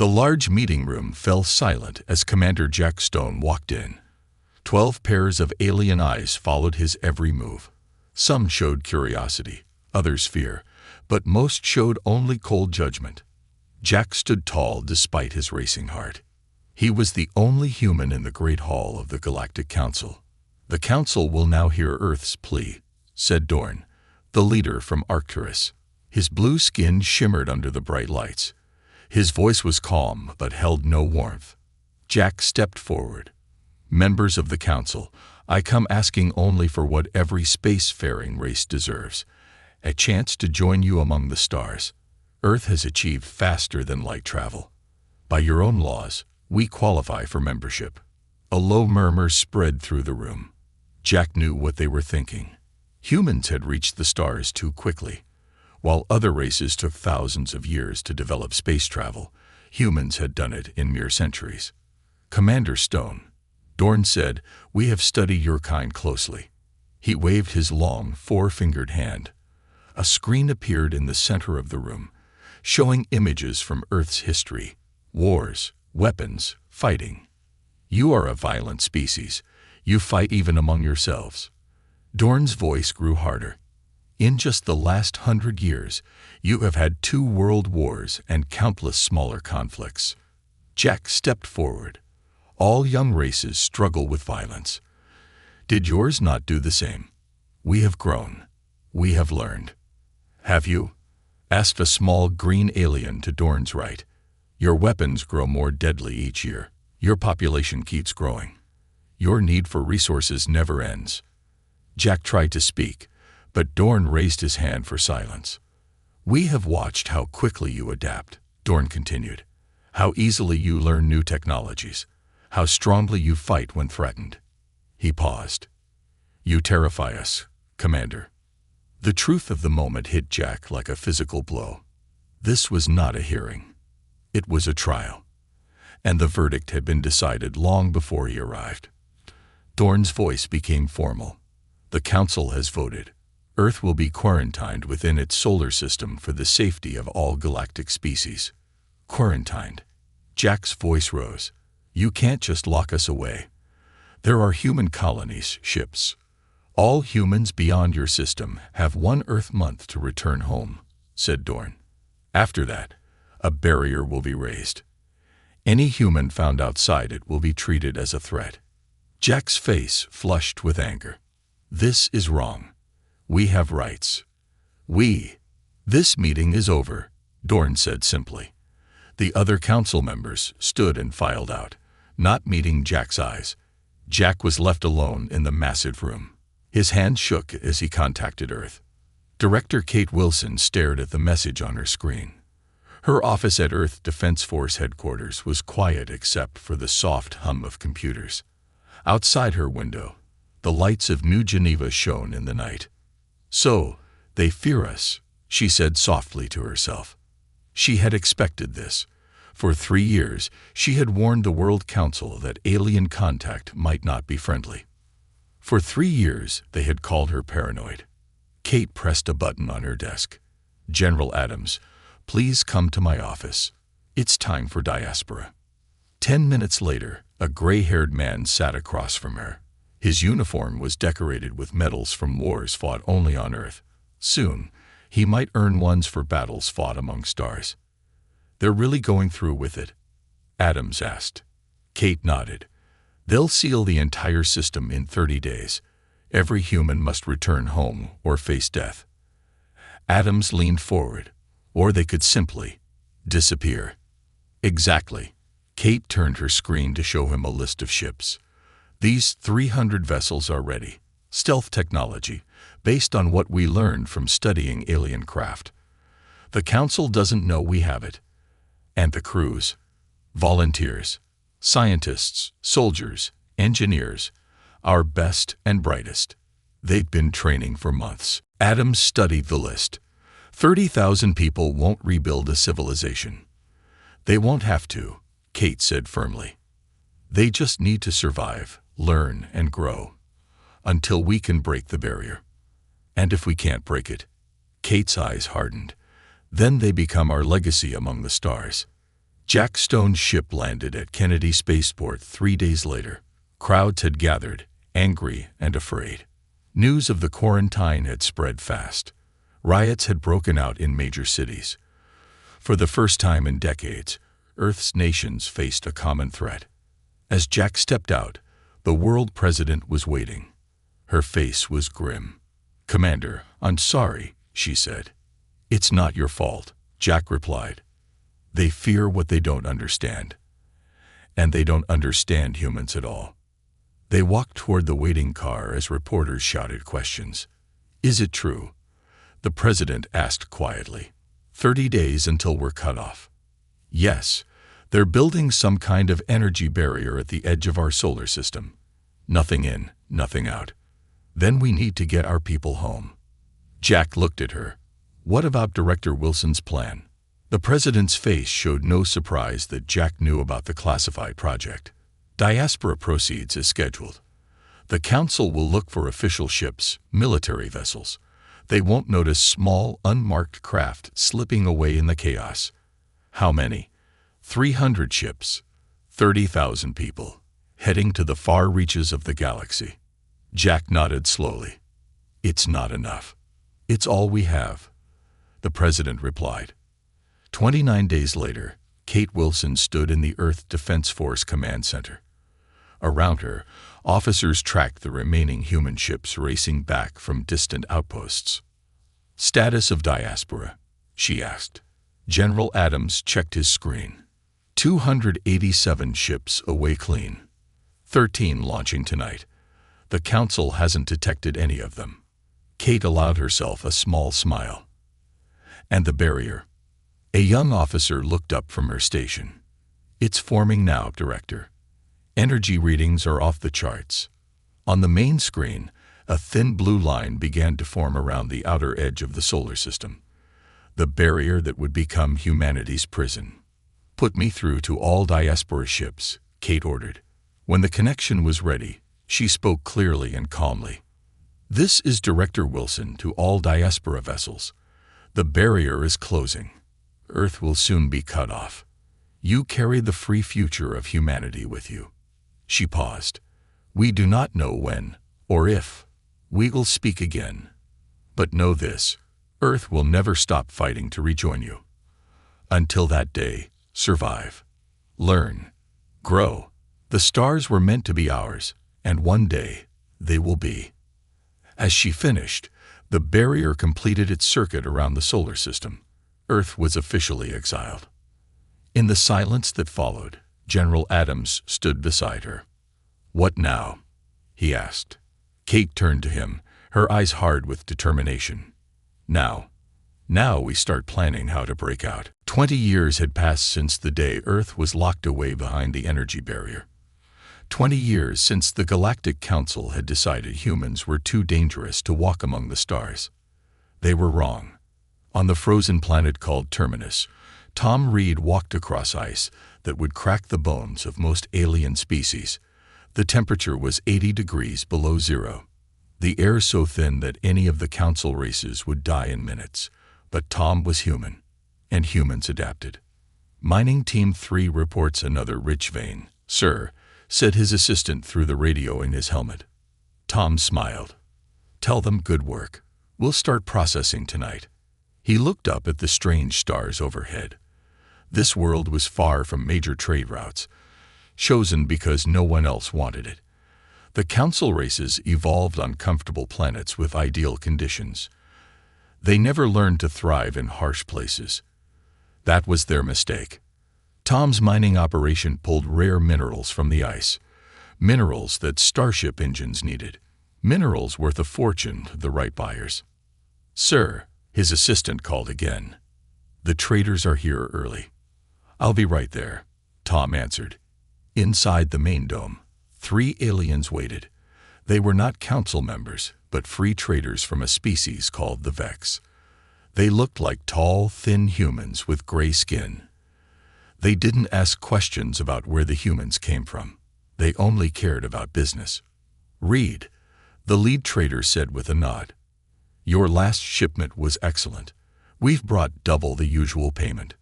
The large meeting room fell silent as Commander Jack Stone walked in. 12 pairs of alien eyes followed his every move. Some showed curiosity, others fear, but most showed only cold judgment. Jack stood tall despite his racing heart. He was the only human in the Great Hall of the Galactic Council. "The Council will now hear Earth's plea," said Dorn, the leader from Arcturus. His blue skin shimmered under the bright lights. His voice was calm but held no warmth. Jack stepped forward. "Members of the Council, I come asking only for what every spacefaring race deserves: a chance to join you among the stars. Earth has achieved faster than light travel. By your own laws, we qualify for membership." A low murmur spread through the room. Jack knew what they were thinking. Humans had reached the stars too quickly. While other races took thousands of years to develop space travel, humans had done it in mere centuries. "Commander Stone," Dorn said, "we have studied your kind closely." He waved his long, four-fingered hand. A screen appeared in the center of the room, showing images from Earth's history: wars, weapons, fighting. "You are a violent species. You fight even among yourselves." Dorn's voice grew harder. "In just the last 100 years, you have had 2 world wars and countless smaller conflicts." Jack stepped forward. "All young races struggle with violence. Did yours not do the same? We have grown. We have learned." "Have you?" asked a small green alien to Dorn's right. "Your weapons grow more deadly each year. Your population keeps growing. Your need for resources never ends." Jack tried to speak, but Dorn raised his hand for silence. "We have watched how quickly you adapt," Dorn continued. "How easily you learn new technologies. How strongly you fight when threatened." He paused. "You terrify us, Commander." The truth of the moment hit Jack like a physical blow. This was not a hearing. It was a trial. And the verdict had been decided long before he arrived. Dorn's voice became formal. "The Council has voted. Earth will be quarantined within its solar system for the safety of all galactic species." "Quarantined?" Jack's voice rose. "You can't just lock us away. There are human colonies, ships. All humans beyond your system have 1 Earth month to return home," said Dorn. "After that, a barrier will be raised. Any human found outside it will be treated as a threat." Jack's face flushed with anger. "This is wrong. We have rights. This meeting is over," Dorn said simply. The other council members stood and filed out, not meeting Jack's eyes. Jack was left alone in the massive room. His hand shook as he contacted Earth. Director Kate Wilson stared at the message on her screen. Her office at Earth Defense Force headquarters was quiet except for the soft hum of computers. Outside her window, the lights of New Geneva shone in the night. "So, they fear us," she said softly to herself. She had expected this. For 3 years, she had warned the World Council that alien contact might not be friendly. For 3 years, they had called her paranoid. Kate pressed a button on her desk. "General Adams, please come to my office. It's time for diaspora." 10 minutes later, a gray-haired man sat across from her. His uniform was decorated with medals from wars fought only on Earth. Soon, he might earn ones for battles fought among stars. "They're really going through with it?" Adams asked. Kate nodded. "They'll seal the entire system in 30 days. Every human must return home or face death." Adams leaned forward. "Or they could simply disappear." "Exactly." Kate turned her screen to show him a list of ships. "These 300 vessels are ready. Stealth technology, based on what we learned from studying alien craft. The Council doesn't know we have it. And the crews. Volunteers, scientists, soldiers, engineers, our best and brightest. They've been training for months." Adams studied the list. 30,000 people won't rebuild a civilization. "They won't have to," Kate said firmly. "They just need to survive, learn, and grow. Until we can break the barrier. And if we can't break it," Kate's eyes hardened, "then they become our legacy among the stars." Jack Stone's ship landed at Kennedy Spaceport 3 days later. Crowds had gathered, angry and afraid. News of the quarantine had spread fast. Riots had broken out in major cities. For the first time in decades, Earth's nations faced a common threat. As Jack stepped out, the world president was waiting. Her face was grim. "Commander, I'm sorry," she said. "It's not your fault," Jack replied. "They fear what they don't understand. And they don't understand humans at all." They walked toward the waiting car as reporters shouted questions. "Is it true?" the president asked quietly. 30 days until we're cut off." "Yes, they're building some kind of energy barrier at the edge of our solar system. Nothing in, nothing out. Then we need to get our people home." Jack looked at her. "What about Director Wilson's plan?" The president's face showed no surprise that Jack knew about the classified project. "Diaspora proceeds as scheduled. The council will look for official ships, military vessels. They won't notice small, unmarked craft slipping away in the chaos." "How many?" 300 ships, 30,000 people, heading to the far reaches of the galaxy. Jack nodded slowly. "It's not enough. It's all we have," the president replied. 29 days later, Kate Wilson stood in the Earth Defense Force Command Center. Around her, officers tracked the remaining human ships racing back from distant outposts. "Status of diaspora?" she asked. General Adams checked his screen. 287 ships away clean. 13 launching tonight. The council hasn't detected any of them. Kate allowed herself a small smile. "And the barrier?" A young officer looked up from her station. "It's forming now, Director. Energy readings are off the charts." On the main screen, a thin blue line began to form around the outer edge of the solar system. The barrier that would become humanity's prison. "Put me through to all diaspora ships," Kate ordered. When the connection was ready, she spoke clearly and calmly. "This is Director Wilson to all diaspora vessels. The barrier is closing. Earth will soon be cut off. You carry the free future of humanity with you." She paused. "We do not know when, or if, we will speak again. But know this, Earth will never stop fighting to rejoin you. Until that day, survive. Learn. Grow. The stars were meant to be ours, and one day, they will be." As she finished, the barrier completed its circuit around the solar system. Earth was officially exiled. In the silence that followed, General Adams stood beside her. "What now?" he asked. Kate turned to him, her eyes hard with determination. Now we start planning how to break out." 20 years had passed since the day Earth was locked away behind the energy barrier. 20 years since the Galactic Council had decided humans were too dangerous to walk among the stars. They were wrong. On the frozen planet called Terminus, Tom Reed walked across ice that would crack the bones of most alien species. The temperature was 80 degrees below zero. The air so thin that any of the council races would die in minutes. But Tom was human, and humans adapted. "Mining Team 3 reports another rich vein, sir," said his assistant through the radio in his helmet. Tom smiled. "Tell them good work. We'll start processing tonight." He looked up at the strange stars overhead. This world was far from major trade routes, chosen because no one else wanted it. The council races evolved on comfortable planets with ideal conditions. They never learned to thrive in harsh places. That was their mistake. Tom's mining operation pulled rare minerals from the ice, minerals that starship engines needed, minerals worth a fortune to the right buyers. "Sir," his assistant called again. "The traders are here early." "I'll be right there," Tom answered. Inside the main dome, 3 aliens waited. They were not council members, but free traders from a species called the Vex. They looked like tall, thin humans with gray skin. They didn't ask questions about where the humans came from. They only cared about business. "Reed," the lead trader said with a nod. "Your last shipment was excellent. We've brought double the usual payment."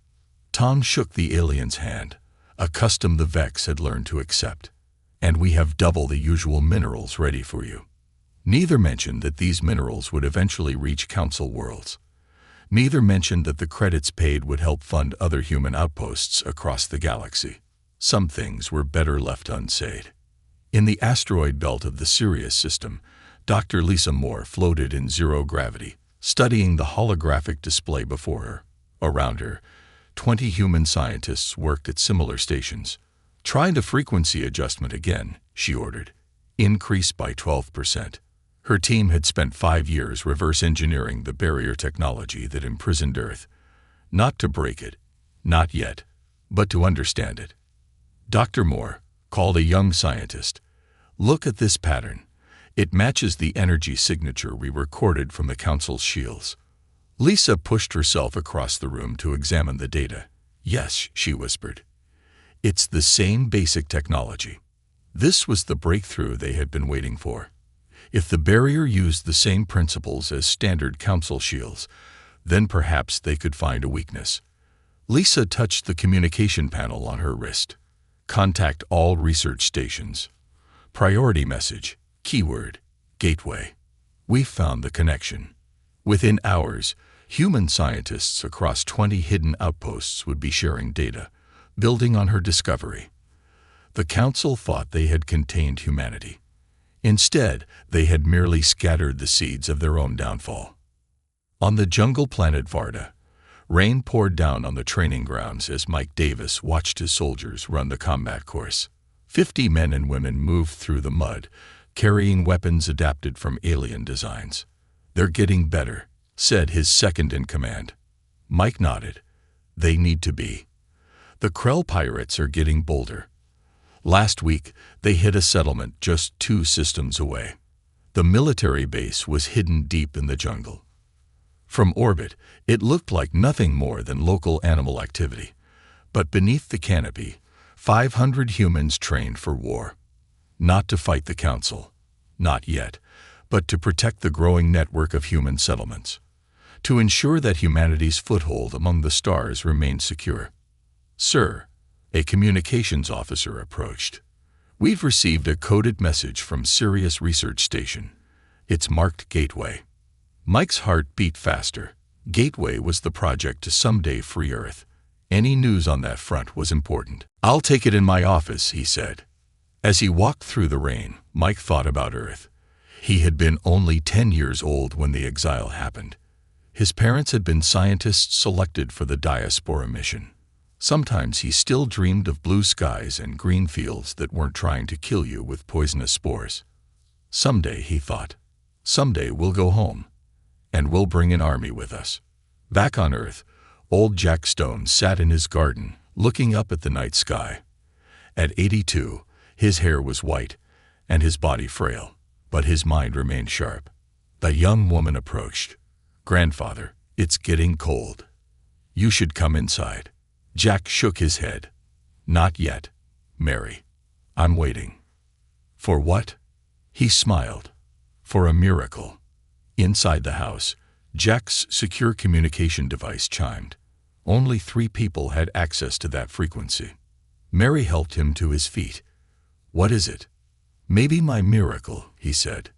Tom shook the alien's hand, a custom the Vex had learned to accept. And we have double the usual minerals ready for you. Neither mentioned that these minerals would eventually reach Council worlds. Neither mentioned that the credits paid would help fund other human outposts across the galaxy. Some things were better left unsaid. In the asteroid belt of the Sirius system, Dr. Lisa Moore floated in zero gravity, studying the holographic display before her. Around her, 20 human scientists worked at similar stations. "Try the frequency adjustment again," she ordered. "Increase by 12%. Her team had spent 5 years reverse engineering the barrier technology that imprisoned Earth. Not to break it, not yet, but to understand it. Dr. Moore called a young scientist. "Look at this pattern. It matches the energy signature we recorded from the Council's shields." Lisa pushed herself across the room to examine the data. "Yes," she whispered. "It's the same basic technology." This was the breakthrough they had been waiting for. If the barrier used the same principles as standard Council shields, then perhaps they could find a weakness. Lisa touched the communication panel on her wrist. "Contact all research stations. Priority message, keyword, gateway." We found the connection. Within hours, human scientists across 20 hidden outposts would be sharing data, building on her discovery. The Council thought they had contained humanity. Instead, they had merely scattered the seeds of their own downfall. On the jungle planet Varda, rain poured down on the training grounds as Mike Davis watched his soldiers run the combat course. 50 men and women moved through the mud, carrying weapons adapted from alien designs. "They're getting better," said his second-in-command. Mike nodded. "They need to be. The Krell pirates are getting bolder. Last week, they hit a settlement just 2 systems away. The military base was hidden deep in the jungle. From orbit, it looked like nothing more than local animal activity. But beneath the canopy, 500 humans trained for war. Not to fight the Council, not yet, but to protect the growing network of human settlements. To ensure that humanity's foothold among the stars remained secure. "Sir," a communications officer approached. "We've received a coded message from Sirius Research Station. It's marked Gateway." Mike's heart beat faster. Gateway was the project to someday free Earth. Any news on that front was important. "I'll take it in my office," he said. As he walked through the rain, Mike thought about Earth. He had been only 10 years old when the exile happened. His parents had been scientists selected for the diaspora mission. Sometimes he still dreamed of blue skies and green fields that weren't trying to kill you with poisonous spores. Someday, he thought, someday we'll go home. And we'll bring an army with us. Back on Earth, old Jack Stone sat in his garden, looking up at the night sky. At 82, his hair was white, and his body frail, but his mind remained sharp. The young woman approached. "Grandfather, it's getting cold. You should come inside." Jack shook his head. "Not yet, Mary. I'm waiting." "For what?" He smiled. "For a miracle." Inside the house, Jack's secure communication device chimed. Only 3 people had access to that frequency. Mary helped him to his feet. "What is it?" "Maybe my miracle," he said.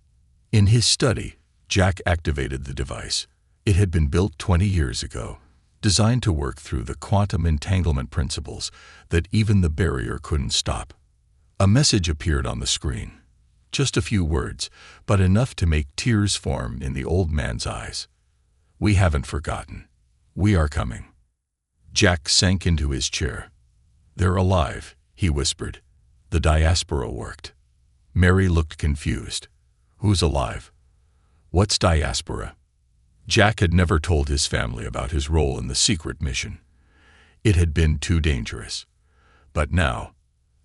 In his study, Jack activated the device. It had been built 20 years ago, designed to work through the quantum entanglement principles that even the barrier couldn't stop. A message appeared on the screen. Just a few words, but enough to make tears form in the old man's eyes. "We haven't forgotten. We are coming." Jack sank into his chair. "They're alive," he whispered. "The diaspora worked." Mary looked confused. "Who's alive? What's diaspora?" Jack had never told his family about his role in the secret mission. It had been too dangerous. But now,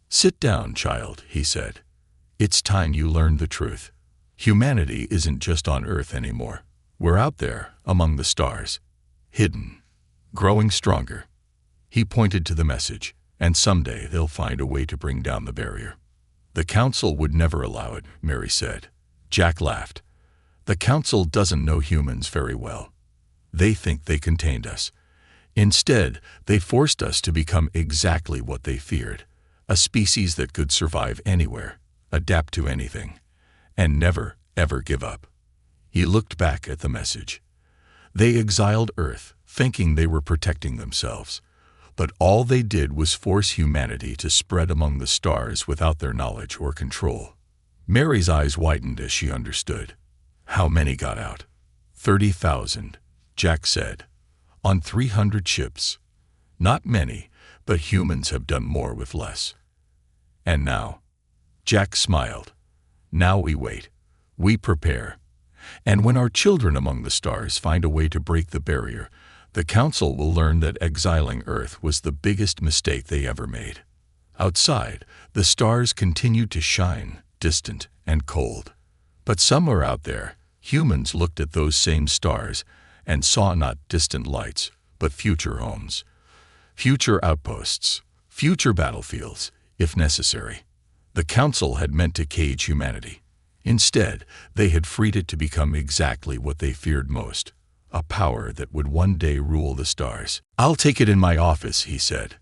"Sit down, child," he said. "It's time you learned the truth. Humanity isn't just on Earth anymore. We're out there, among the stars. Hidden. Growing stronger." He pointed to the message, "And someday they'll find a way to bring down the barrier." "The Council would never allow it," Mary said. Jack laughed. "The Council doesn't know humans very well. They think they contained us. Instead, they forced us to become exactly what they feared, a species that could survive anywhere, adapt to anything, and never, ever give up. He looked back at the message. They exiled Earth, thinking they were protecting themselves. But all they did was force humanity to spread among the stars without their knowledge or control. Mary's eyes widened as she understood. How many got out? 30,000, Jack said. On 300 ships. Not many, but humans have done more with less. And now? Jack smiled. Now we wait. We prepare. And when our children among the stars find a way to break the barrier, the Council will learn that exiling Earth was the biggest mistake they ever made. Outside, the stars continued to shine, distant and cold. But somewhere out there, humans looked at those same stars and saw not distant lights, but future homes, future outposts, future battlefields, if necessary. The Council had meant to cage humanity. Instead, they had freed it to become exactly what they feared most, a power that would one day rule the stars. "I'll take it in my office," he said.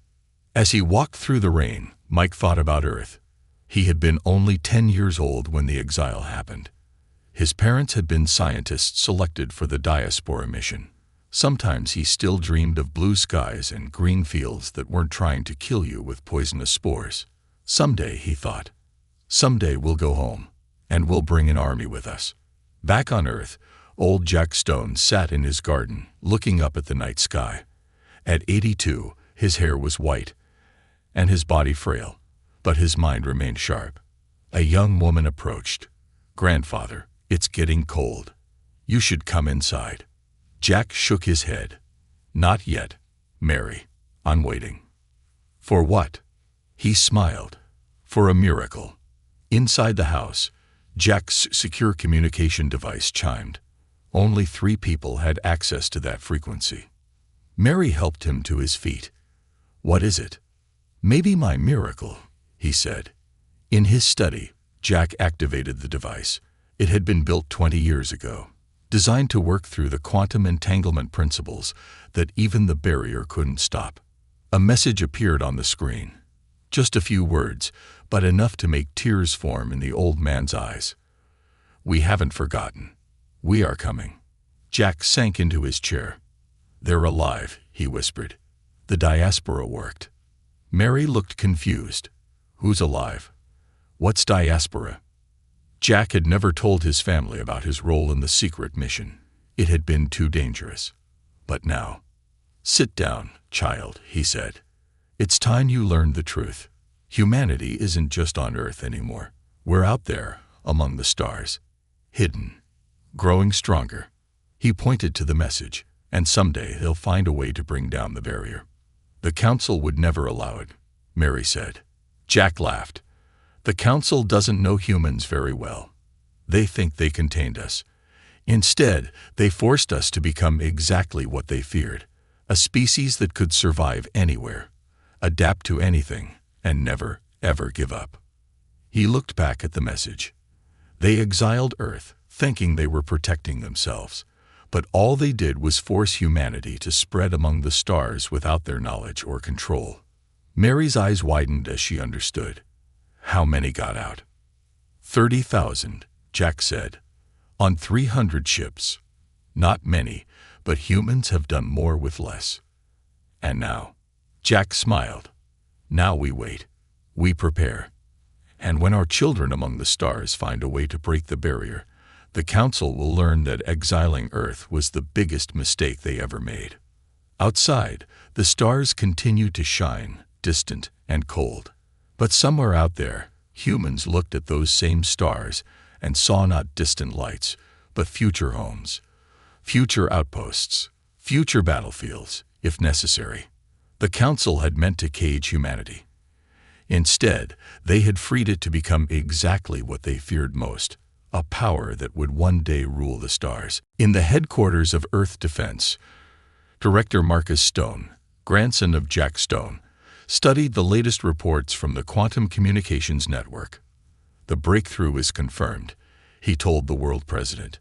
As he walked through the rain, Mike thought about Earth. He had been only 10 years old when the exile happened. His parents had been scientists selected for the diaspora mission. Sometimes he still dreamed of blue skies and green fields that weren't trying to kill you with poisonous spores. Someday, he thought, someday we'll go home, and we'll bring an army with us. Back on Earth, old Jack Stone sat in his garden, looking up at the night sky. At 82, his hair was white, and his body frail, but his mind remained sharp. A young woman approached. "Grandfather, it's getting cold. You should come inside." Jack shook his head. "Not yet, Mary. I'm waiting." "For what?" He smiled. "For a miracle." Inside the house, Jack's secure communication device chimed. Only 3 people had access to that frequency. Mary helped him to his feet. "What is it?" "Maybe my miracle," he said. In his study, Jack activated the device. It had been built 20 years ago, designed to work through the quantum entanglement principles that even the barrier couldn't stop. A message appeared on the screen. Just a few words, but enough to make tears form in the old man's eyes. "We haven't forgotten. We are coming." Jack sank into his chair. "They're alive," he whispered. "The diaspora worked." Mary looked confused. "Who's alive? What's diaspora?" Jack had never told his family about his role in the secret mission. It had been too dangerous. But now, "Sit down, child," he said. "It's time you learned the truth. Humanity isn't just on Earth anymore. We're out there, among the stars. Hidden. Growing stronger." He pointed to the message, "And someday they'll find a way to bring down the barrier." "The Council would never allow it," Mary said. Jack laughed. "The Council doesn't know humans very well. They think they contained us. Instead, they forced us to become exactly what they feared, a species that could survive anywhere, adapt to anything, and never, ever give up." He looked back at the message. They exiled Earth, thinking they were protecting themselves. But all they did was force humanity to spread among the stars without their knowledge or control. Mary's eyes widened as she understood. How many got out? 30,000, Jack said. On 300 ships. Not many, but humans have done more with less. And now? Jack smiled. Now we wait. We prepare. And when our children among the stars find a way to break the barrier, the Council will learn that exiling Earth was the biggest mistake they ever made. Outside, the stars continue to shine, distant and cold. But somewhere out there, humans looked at those same stars and saw not distant lights, but future homes, future outposts, future battlefields, if necessary. The Council had meant to cage humanity. Instead, they had freed it to become exactly what they feared most, a power that would one day rule the stars. In the headquarters of Earth Defense, Director Marcus Stone, grandson of Jack Stone, studied the latest reports from the Quantum Communications Network. "The breakthrough is confirmed," he told the world president.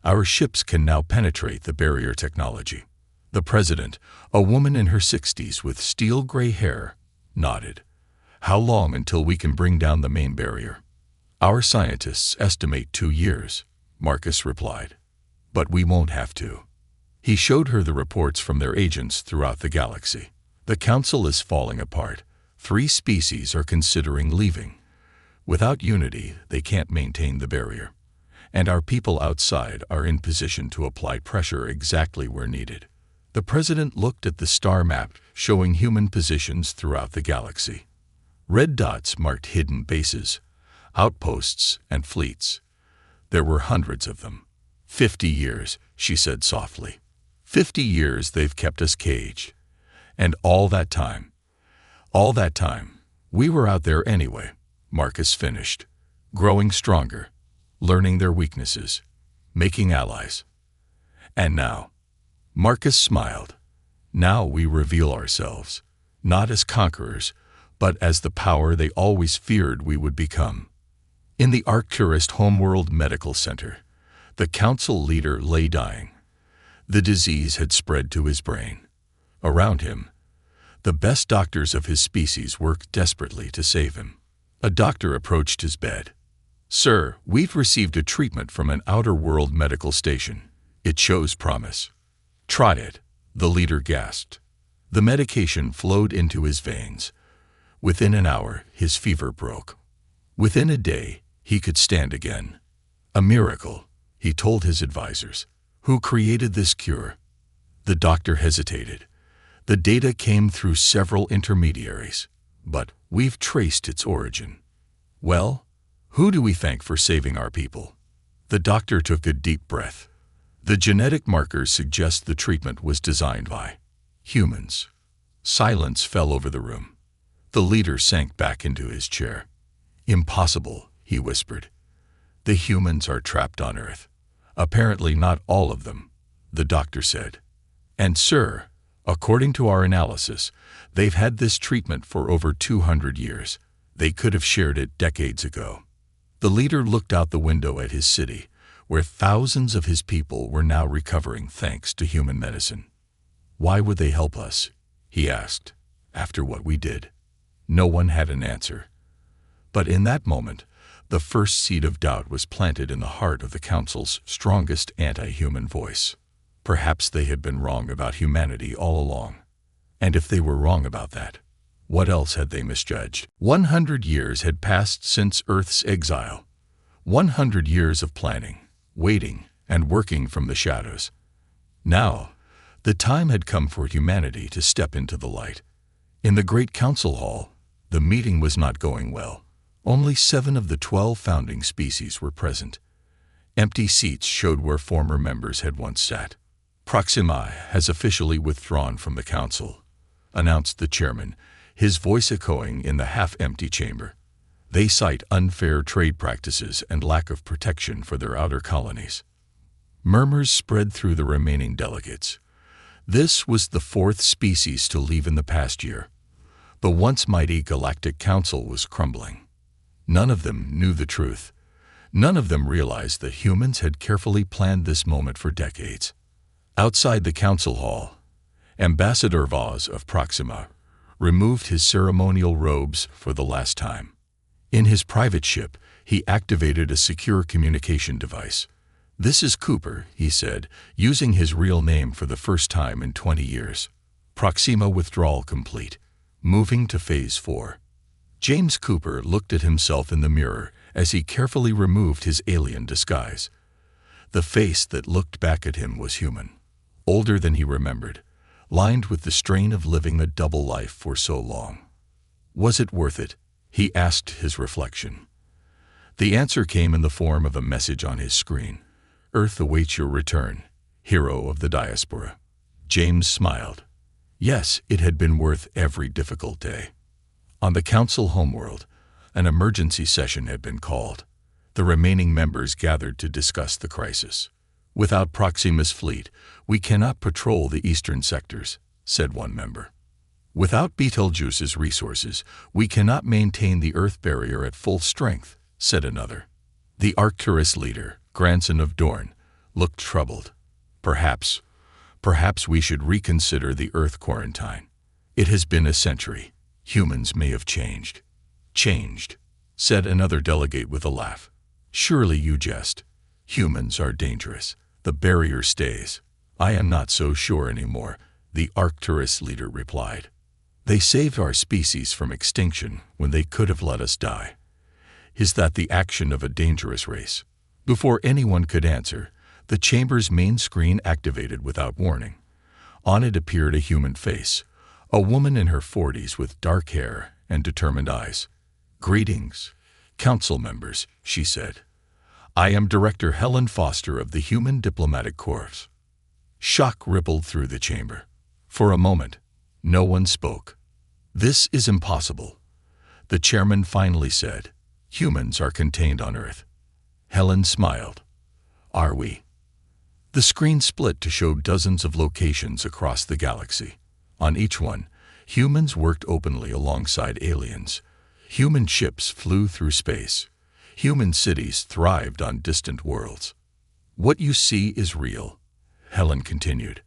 "Our ships can now penetrate the barrier technology. The president, a woman in her 60s with steel-gray hair, nodded. How long until we can bring down the main barrier? Our scientists estimate 2 years, Marcus replied. But we won't have to. He showed her the reports from their agents throughout the galaxy. The council is falling apart. 3 species are considering leaving. Without unity, they can't maintain the barrier. And our people outside are in position to apply pressure exactly where needed. The president looked at the star map showing human positions throughout the galaxy. Red dots marked hidden bases, outposts, and fleets. There were hundreds of them. 50 years, she said softly. 50 years they've kept us caged. And all that time, we were out there anyway, Marcus finished, growing stronger, learning their weaknesses, making allies. And now, Marcus smiled. Now we reveal ourselves, not as conquerors, but as the power they always feared we would become. In the Arcturus Homeworld Medical Center, the council leader lay dying. The disease had spread to his brain. Around him, the best doctors of his species worked desperately to save him. A doctor approached his bed. "Sir, we've received a treatment from an outer world medical station. It shows promise." "Try it," the leader gasped. The medication flowed into his veins. Within an hour, his fever broke. Within a day, he could stand again. A miracle, he told his advisors. Who created this cure? The doctor hesitated. The data came through several intermediaries, but we've traced its origin. Well, who do we thank for saving our people? The doctor took a deep breath. The genetic markers suggest the treatment was designed by humans. Silence fell over the room. The leader sank back into his chair. "Impossible," he whispered. "The humans are trapped on Earth." "Apparently not all of them," the doctor said. "And sir, according to our analysis, they've had this treatment for over 200 years. They could have shared it decades ago." The leader looked out the window at his city, where thousands of his people were now recovering thanks to human medicine. "Why would they help us?" he asked, "after what we did." No one had an answer. But in that moment, the first seed of doubt was planted in the heart of the council's strongest anti-human voice. Perhaps they had been wrong about humanity all along. And if they were wrong about that, what else had they misjudged? 100 years had passed since Earth's exile. 100 years of planning, waiting, and working from the shadows. Now, the time had come for humanity to step into the light. In the great council hall, the meeting was not going well. Only 7 of the 12 founding species were present. Empty seats showed where former members had once sat. "Proxima has officially withdrawn from the council," announced the chairman, his voice echoing in the half-empty chamber. "They cite unfair trade practices and lack of protection for their outer colonies." Murmurs spread through the remaining delegates. This was the 4th species to leave in the past year. The once mighty Galactic Council was crumbling. None of them knew the truth. None of them realized that humans had carefully planned this moment for decades. Outside the council hall, Ambassador Vaz of Proxima removed his ceremonial robes for the last time. In his private ship, he activated a secure communication device. "This is Cooper," he said, using his real name for the first time in 20 years. "Proxima withdrawal complete. Moving to Phase 4. James Cooper looked at himself in the mirror as he carefully removed his alien disguise. The face that looked back at him was human, older than he remembered, lined with the strain of living a double life for so long. Was it worth it? He asked his reflection. The answer came in the form of a message on his screen. "Earth awaits your return, hero of the diaspora." James smiled. Yes, it had been worth every difficult day. On the council homeworld, an emergency session had been called. The remaining members gathered to discuss the crisis. "Without Proxima's fleet, we cannot patrol the eastern sectors," said one member. "Without Betelgeuse's resources, we cannot maintain the Earth barrier at full strength," said another. The Arcturus leader, grandson of Dorn, looked troubled. Perhaps we should reconsider the Earth quarantine. It has been a century. Humans may have changed. Changed, said another delegate with a laugh. Surely you jest. Humans are dangerous. The barrier stays. I am not so sure anymore, the Arcturus leader replied. They saved our species from extinction when they could have let us die. Is that the action of a dangerous race? Before anyone could answer, the chamber's main screen activated without warning. On it appeared a human face, a woman in her 40s with dark hair and determined eyes. Greetings, council members, she said. I am Director Helen Foster of the Human Diplomatic Corps. Shock rippled through the chamber. For a moment, no one spoke. This is impossible. The chairman finally said, humans are contained on Earth. Helen smiled. Are we? The screen split to show dozens of locations across the galaxy. On each one, humans worked openly alongside aliens. Human ships flew through space. Human cities thrived on distant worlds. What you see is real, Helen continued.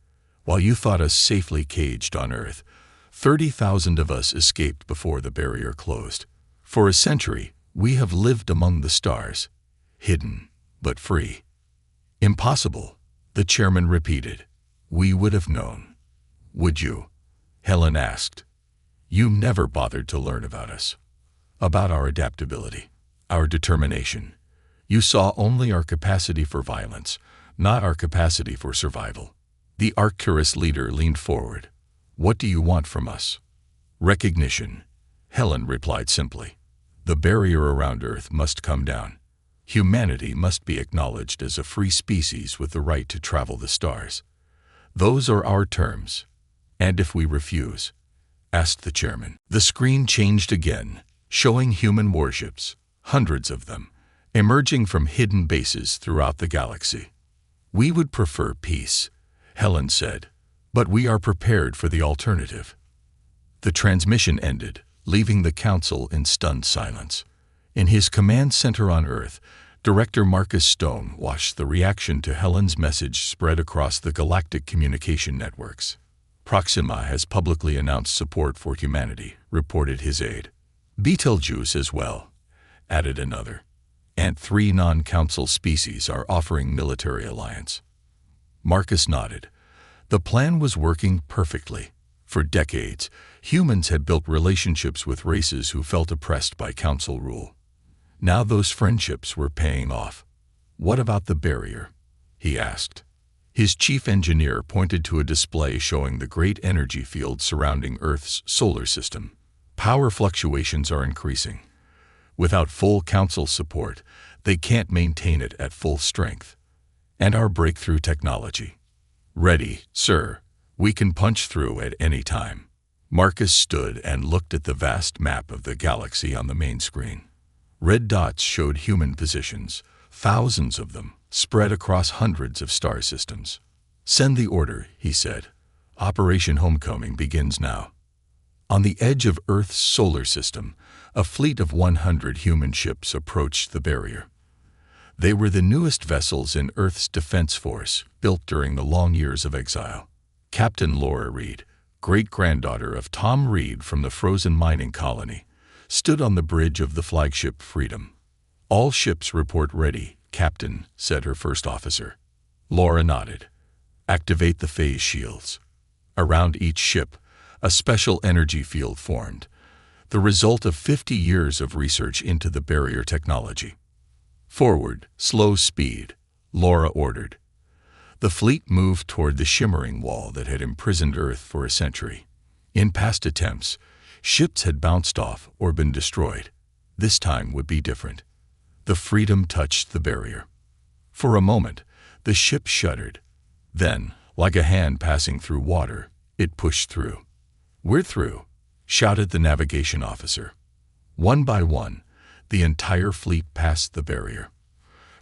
While you thought us safely caged on Earth, 30,000 of us escaped before the barrier closed. For a century, we have lived among the stars, hidden but free. Impossible, the chairman repeated. We would have known. Would you? Helen asked. You never bothered to learn about us, about our adaptability, our determination. You saw only our capacity for violence, not our capacity for survival. The Arcturus leader leaned forward. What do you want from us? Recognition, Helen replied simply. The barrier around Earth must come down. Humanity must be acknowledged as a free species with the right to travel the stars. Those are our terms. And if we refuse? Asked the chairman. The screen changed again, showing human warships, hundreds of them, emerging from hidden bases throughout the galaxy. We would prefer peace, Helen said, but we are prepared for the alternative. The transmission ended, leaving the council in stunned silence. In his command center on Earth, Director Marcus Stone watched the reaction to Helen's message spread across the galactic communication networks. Proxima has publicly announced support for humanity, reported his aide. Betelgeuse as well, added another. And 3 non-council species are offering military alliance. Marcus nodded. The plan was working perfectly. For decades, humans had built relationships with races who felt oppressed by council rule. Now those friendships were paying off. What about the barrier? He asked. His chief engineer pointed to a display showing the great energy field surrounding Earth's solar system. Power fluctuations are increasing. Without full council support, they can't maintain it at full strength. And our breakthrough technology. Ready, sir. We can punch through at any time. Marcus stood and looked at the vast map of the galaxy on the main screen. Red dots showed human positions, thousands of them, spread across hundreds of star systems. Send the order, he said. Operation Homecoming begins now. On the edge of Earth's solar system, a fleet of 100 human ships approached the barrier. They were the newest vessels in Earth's defense force, built during the long years of exile. Captain Laura Reed, great-granddaughter of Tom Reed from the frozen mining colony, stood on the bridge of the flagship Freedom. All ships report ready, Captain, said her first officer. Laura nodded. Activate the phase shields. Around each ship, a special energy field formed, the result of 50 years of research into the barrier technology. Forward, slow speed, Laura ordered. The fleet moved toward the shimmering wall that had imprisoned Earth for a century. In past attempts, ships had bounced off or been destroyed. This time would be different. The Freedom touched the barrier. For a moment, the ship shuddered. Then, like a hand passing through water, it pushed through. We're through, shouted the navigation officer. One by one, the entire fleet passed the barrier.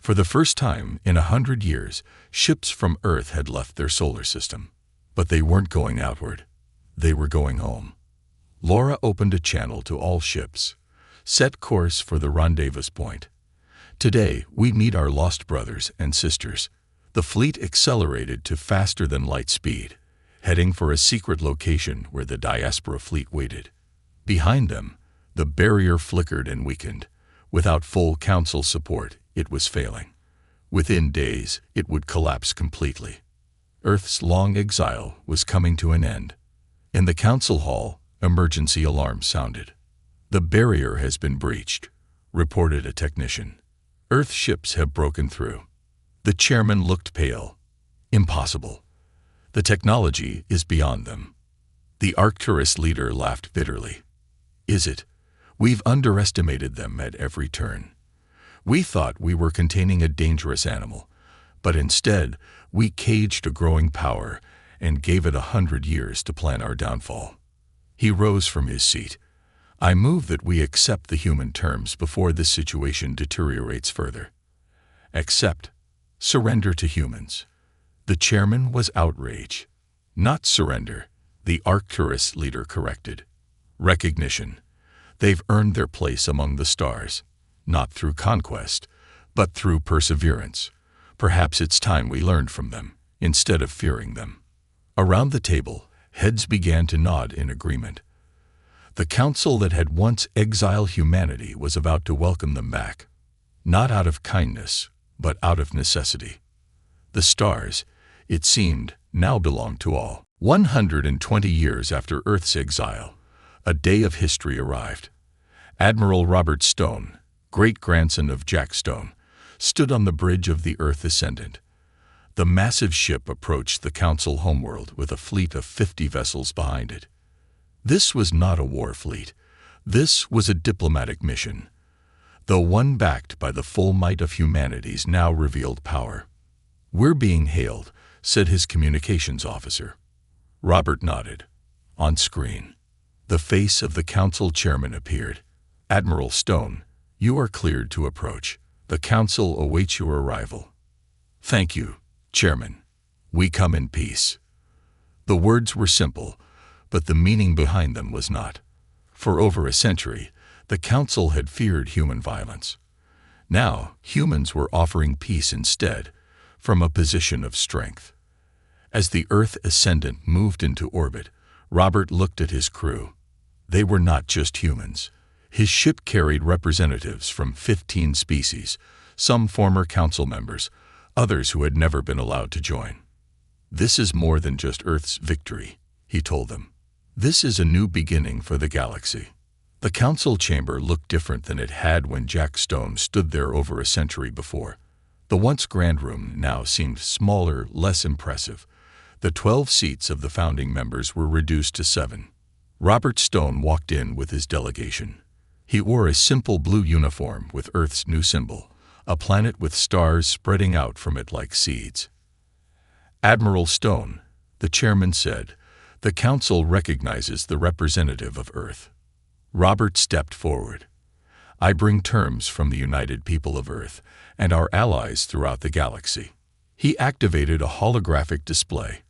For the first time in 100 years, ships from Earth had left their solar system. But they weren't going outward. They were going home. Laura opened a channel to all ships. Set course for the rendezvous point. Today, we meet our lost brothers and sisters, The fleet accelerated to faster-than-light speed, heading for a secret location where the diaspora fleet waited. Behind them, the barrier flickered and weakened. Without full council support, it was failing. Within days, it would collapse completely. Earth's long exile was coming to an end. In the council hall, emergency alarms sounded. "The barrier has been breached," reported a technician. "Earth ships have broken through." The chairman looked pale. "Impossible. The technology is beyond them." The Arcturus leader laughed bitterly. "Is it? We've underestimated them at every turn. We thought we were containing a dangerous animal, but instead we caged a growing power and gave it 100 years to plan our downfall." He rose from his seat. "I move that we accept the human terms before this situation deteriorates further." "Accept. Surrender to humans." The chairman was outraged. "Not surrender," the Arcturus leader corrected. "Recognition. They've earned their place among the stars, not through conquest, but through perseverance. Perhaps it's time we learned from them, instead of fearing them." Around the table, heads began to nod in agreement. The council that had once exiled humanity was about to welcome them back, not out of kindness, but out of necessity. The stars, it seemed, now belonged to all. 120 years after Earth's exile, a day of history arrived. Admiral Robert Stone, great-grandson of Jack Stone, stood on the bridge of the Earth Ascendant. The massive ship approached the council homeworld with a fleet of 50 vessels behind it. This was not a war fleet. This was a diplomatic mission, the one backed by the full might of humanity's now revealed power. "We're being hailed," said his communications officer. Robert nodded. On screen, the face of the council chairman appeared. "Admiral Stone, you are cleared to approach. The council awaits your arrival." "Thank you, Chairman. We come in peace." The words were simple, but the meaning behind them was not. For over a century, the council had feared human violence. Now, humans were offering peace instead, from a position of strength. As the Earth Ascendant moved into orbit, Robert looked at his crew. They were not just humans. His ship carried representatives from 15 species, some former council members, others who had never been allowed to join. "This is more than just Earth's victory," he told them. "This is a new beginning for the galaxy." The council chamber looked different than it had when Jack Stone stood there over a century before. The once grand room now seemed smaller, less impressive. The 12 seats of the founding members were reduced to 7. Robert Stone walked in with his delegation. He wore a simple blue uniform with Earth's new symbol, a planet with stars spreading out from it like seeds. "Admiral Stone," the chairman said, "the council recognizes the representative of Earth." Robert stepped forward. "I bring terms from the United People of Earth and our allies throughout the galaxy." He activated a holographic display.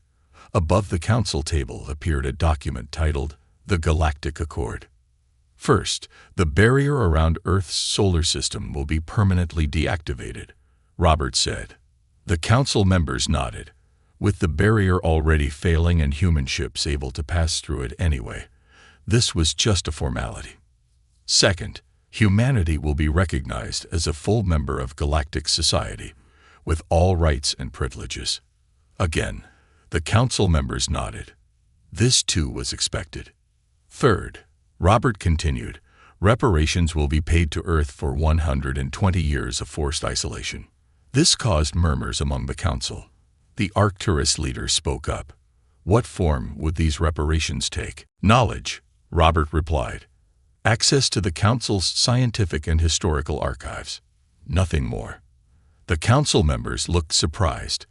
Above the council table appeared a document titled The Galactic Accord. "First, the barrier around Earth's solar system will be permanently deactivated," Robert said. The council members nodded. With the barrier already failing and human ships able to pass through it anyway, this was just a formality. "Second, humanity will be recognized as a full member of galactic society, with all rights and privileges." Again, the council members nodded. This too was expected. "Third," Robert continued, "reparations will be paid to Earth for 120 years of forced isolation." This caused murmurs among the council. The Arcturus leader spoke up. "What form would these reparations take?" "Knowledge," Robert replied. "Access to the council's scientific and historical archives. Nothing more." The council members looked surprised.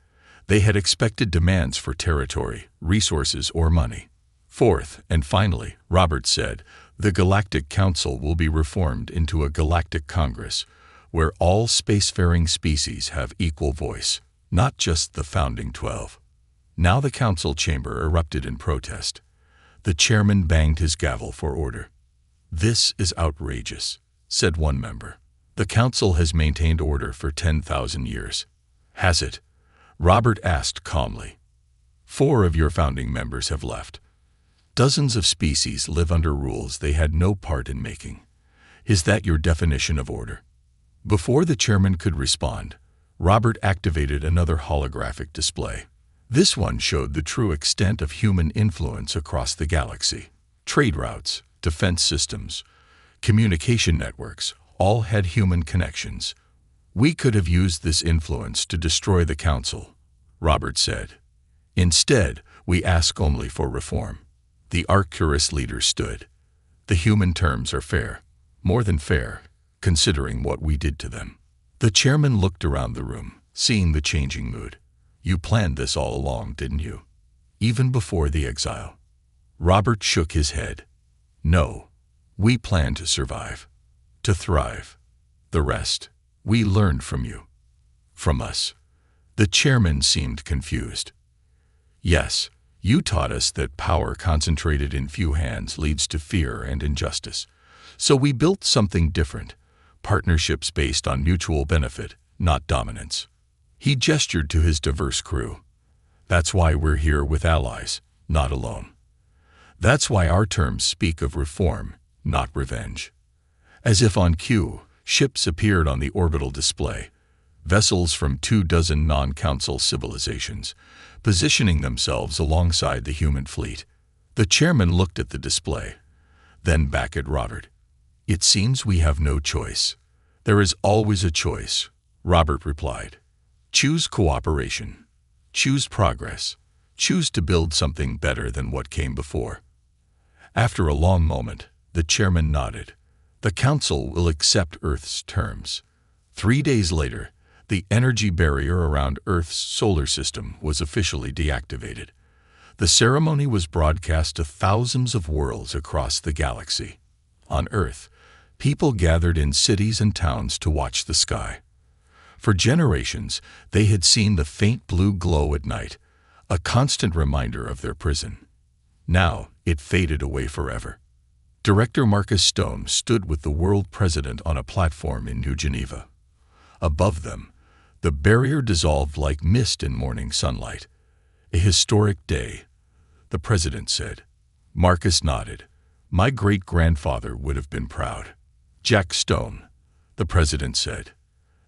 They had expected demands for territory, resources, or money. "Fourth, and finally," Robert said, "the Galactic Council will be reformed into a galactic congress, where all spacefaring species have equal voice, not just the founding 12. Now the council chamber erupted in protest. The chairman banged his gavel for order. "This is outrageous," said one member. "The council has maintained order for 10,000 years." "Has it?" Robert asked calmly. 4 of your founding members have left. Dozens of species live under rules they had no part in making. Is that your definition of order? Before the chairman could respond, Robert activated another holographic display. This one showed the true extent of human influence across the galaxy. Trade routes, defense systems, communication networks, all had human connections. We could have used this influence to destroy the Council, Robert said. Instead, we ask only for reform. The Arcturus leader stood. The human terms are fair, more than fair, considering what we did to them. The chairman looked around the room, seeing the changing mood. You planned this all along, didn't you? Even before the exile. Robert shook his head. No, we planned to survive, to thrive. The rest, we learned from you. From us. The chairman seemed confused. Yes, you taught us that power concentrated in few hands leads to fear and injustice. So we built something different, partnerships based on mutual benefit, not dominance. He gestured to his diverse crew. That's why we're here with allies, not alone. That's why our terms speak of reform, not revenge. As if on cue, ships appeared on the orbital display, vessels from 24 non-council civilizations, positioning themselves alongside the human fleet. The chairman looked at the display, then back at Robert. It seems we have no choice. There is always a choice, Robert replied. Choose cooperation. Choose progress. Choose to build something better than what came before. After a long moment, the chairman nodded. The Council will accept Earth's terms. 3 days later, the energy barrier around Earth's solar system was officially deactivated. The ceremony was broadcast to thousands of worlds across the galaxy. On Earth, people gathered in cities and towns to watch the sky. For generations, they had seen the faint blue glow at night, a constant reminder of their prison. Now, it faded away forever. Director Marcus Stone stood with the world president on a platform in New Geneva. Above them, the barrier dissolved like mist in morning sunlight. A historic day, the president said. Marcus nodded. My great-grandfather would have been proud. Jack Stone, the president said.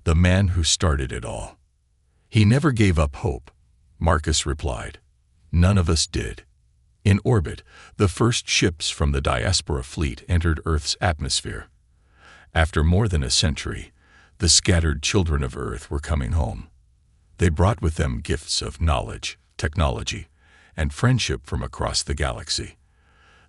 The man who started it all. He never gave up hope, Marcus replied. None of us did. In orbit, the first ships from the diaspora fleet entered Earth's atmosphere. After more than a century, the scattered children of Earth were coming home. They brought with them gifts of knowledge, technology, and friendship from across the galaxy.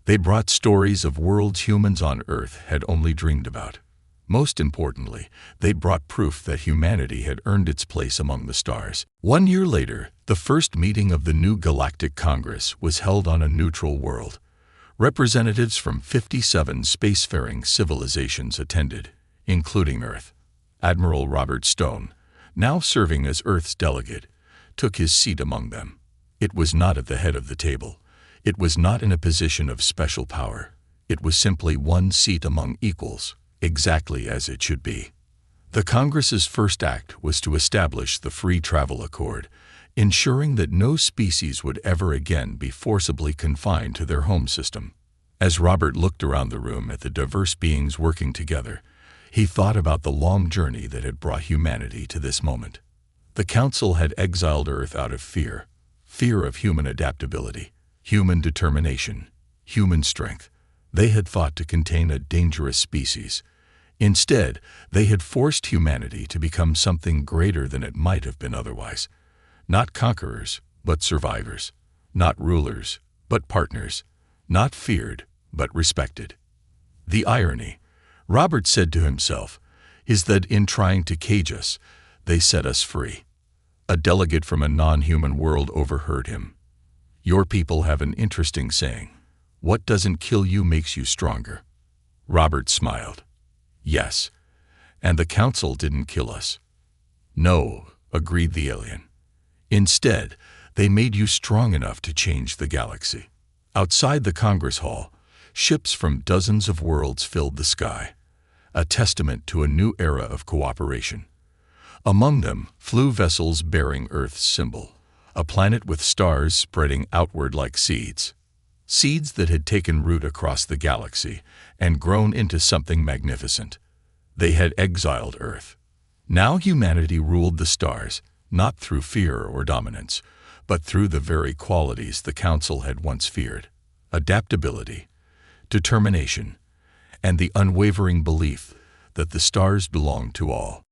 They brought stories of worlds humans on Earth had only dreamed about. Most importantly, they brought proof that humanity had earned its place among the stars. 1 year later, the first meeting of the new Galactic Congress was held on a neutral world. Representatives from 57 spacefaring civilizations attended, including Earth. Admiral Robert Stone, now serving as Earth's delegate, took his seat among them. It was not at the head of the table. It was not in a position of special power. It was simply one seat among equals, exactly as it should be. The Congress's first act was to establish the Free Travel Accord, ensuring that no species would ever again be forcibly confined to their home system. As Robert looked around the room at the diverse beings working together, he thought about the long journey that had brought humanity to this moment. The Council had exiled Earth out of fear of human adaptability, human determination, human strength. They had fought to contain a dangerous species. Instead, they had forced humanity to become something greater than it might have been otherwise. Not conquerors, but survivors. Not rulers, but partners. Not feared, but respected. The irony, Robert said to himself, is that in trying to cage us, they set us free. A delegate from a non-human world overheard him. Your people have an interesting saying. What doesn't kill you makes you stronger. Robert smiled. Yes, and the Council didn't kill us. No, agreed the alien. Instead, they made you strong enough to change the galaxy. Outside the Congress Hall, ships from dozens of worlds filled the sky, a testament to a new era of cooperation. Among them flew vessels bearing Earth's symbol, a planet with stars spreading outward like seeds. Seeds that had taken root across the galaxy and grown into something magnificent. They had exiled Earth. Now humanity ruled the stars, not through fear or dominance, but through the very qualities the Council had once feared: adaptability, determination, and the unwavering belief that the stars belonged to all.